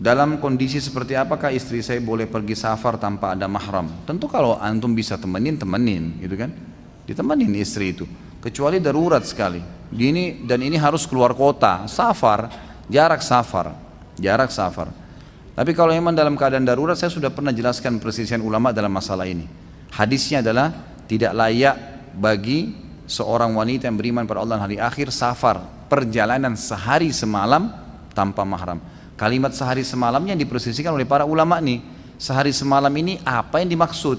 dalam kondisi seperti apakah istri saya boleh pergi safar tanpa ada mahram? Tentu kalau antum bisa temenin, gitu kan? Ditemenin istri itu. Kecuali darurat sekali. Ini harus keluar kota, safar, jarak safar. Tapi kalau memang dalam keadaan darurat, saya sudah pernah jelaskan perselisihan ulama dalam masalah ini. Hadisnya adalah tidak layak bagi seorang wanita yang beriman pada Allah dan hari akhir safar, perjalanan sehari semalam tanpa mahram. Kalimat sehari semalamnya diperselisihkan oleh para ulama nih. Sehari semalam ini apa yang dimaksud?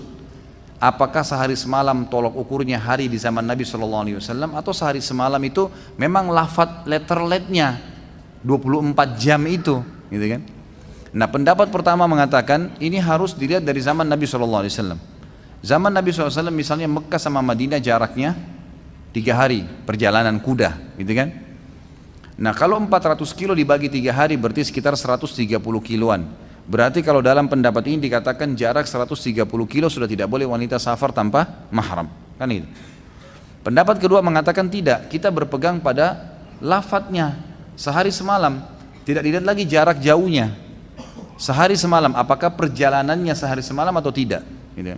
Apakah sehari semalam tolok ukurnya hari di zaman Nabi SAW, atau sehari semalam itu memang lafadz letterletnya 24 jam itu, gitu kan? Nah, pendapat pertama mengatakan ini harus dilihat dari zaman Nabi SAW. Zaman Nabi SAW misalnya Mekah sama Madinah jaraknya 3 hari perjalanan kuda, gitu kan? Nah, kalau 400 kilo dibagi 3 hari berarti sekitar 130 kiloan. Berarti kalau dalam pendapat ini dikatakan jarak 130 kilo sudah tidak boleh wanita safar tanpa mahram, kan itu. Pendapat kedua mengatakan tidak, kita berpegang pada lafadznya sehari semalam, tidak dilihat lagi jarak jauhnya. Sehari semalam, apakah perjalanannya sehari semalam atau tidak, gitu.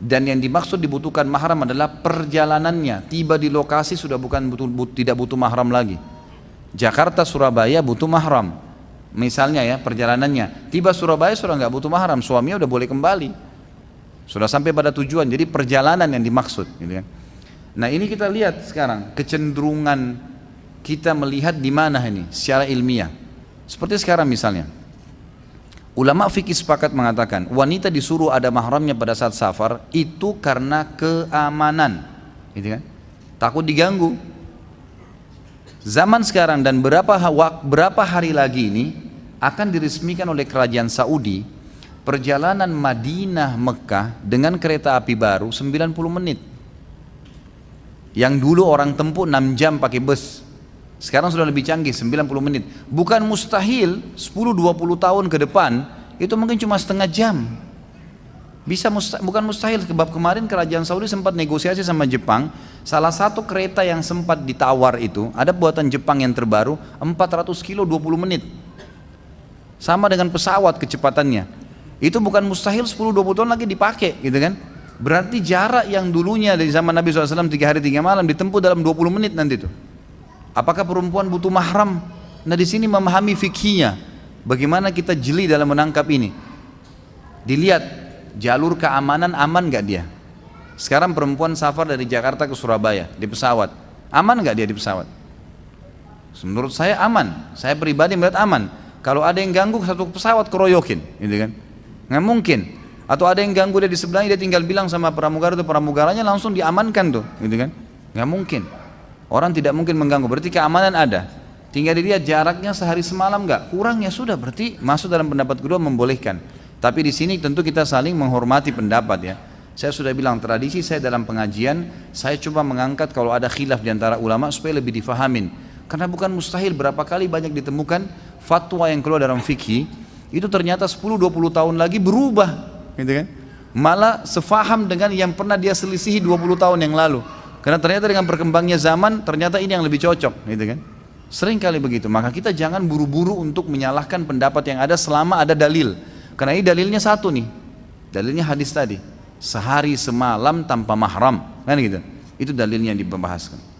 Dan yang dimaksud dibutuhkan mahram adalah perjalanannya, tiba di lokasi sudah tidak butuh mahram lagi. Jakarta Surabaya butuh mahram, misalnya ya perjalanannya. Tiba Surabaya sudah nggak butuh mahram, suaminya udah boleh kembali, sudah sampai pada tujuan. Jadi perjalanan yang dimaksud, gitu kan. Nah, ini kita lihat sekarang kecenderungan kita melihat di mana ini secara ilmiah. Seperti sekarang misalnya, ulama fikih sepakat mengatakan wanita disuruh ada mahramnya pada saat safar itu karena keamanan, gitu kan. Takut diganggu. Zaman sekarang dan berapa hari lagi ini akan diresmikan oleh kerajaan Saudi perjalanan Madinah Mekah dengan kereta api baru 90 menit. Yang dulu orang tempuh 6 jam pakai bus, sekarang sudah lebih canggih 90 menit. Bukan mustahil 10-20 tahun ke depan itu mungkin cuma setengah jam. Bukan mustahil, sebab kemarin kerajaan Saudi sempat negosiasi sama Jepang. Salah satu kereta yang sempat ditawar itu ada buatan Jepang yang terbaru 400 kilo 20 menit, sama dengan pesawat kecepatannya. Itu bukan mustahil 10-20 tahun lagi dipakai, gitu kan. Berarti jarak yang dulunya dari zaman Nabi SAW 3 hari 3 malam ditempuh dalam 20 menit nanti itu. Apakah perempuan butuh mahram? Nah, di sini memahami fikihnya, bagaimana kita jeli dalam menangkap ini. Dilihat jalur keamanan, aman gak dia? Sekarang perempuan safar dari Jakarta ke Surabaya di pesawat, aman gak dia di pesawat? Menurut saya aman, saya pribadi melihat aman. Kalau ada yang ganggu satu pesawat keroyokin, gitu kan? Nggak mungkin. Atau ada yang ganggu dia di sebelahnya, dia tinggal bilang sama pramugara itu, pramugaranya langsung diamankan tuh, gitu kan? Nggak mungkin. Orang tidak mungkin mengganggu, berarti keamanan ada. Tinggal dilihat jaraknya sehari semalam nggak, kurang ya sudah, berarti masuk dalam pendapat kedua membolehkan. Tapi di sini tentu kita saling menghormati pendapat ya. Saya sudah bilang tradisi saya dalam pengajian, saya coba mengangkat kalau ada khilaf di antara ulama supaya lebih difahamin. Karena bukan mustahil, berapa kali banyak ditemukan fatwa yang keluar dalam fikih itu ternyata 10-20 tahun lagi berubah, gitu kan? Malah sefaham dengan yang pernah dia selisihi 20 tahun yang lalu. Karena ternyata dengan berkembangnya zaman ternyata ini yang lebih cocok, gitu kan? Sering kali begitu. Maka kita jangan buru-buru untuk menyalahkan pendapat yang ada selama ada dalil. Karena ini dalilnya satu nih, dalilnya hadis tadi, sehari semalam tanpa mahram, kan gitu. Itu dalilnya yang dibahaskan.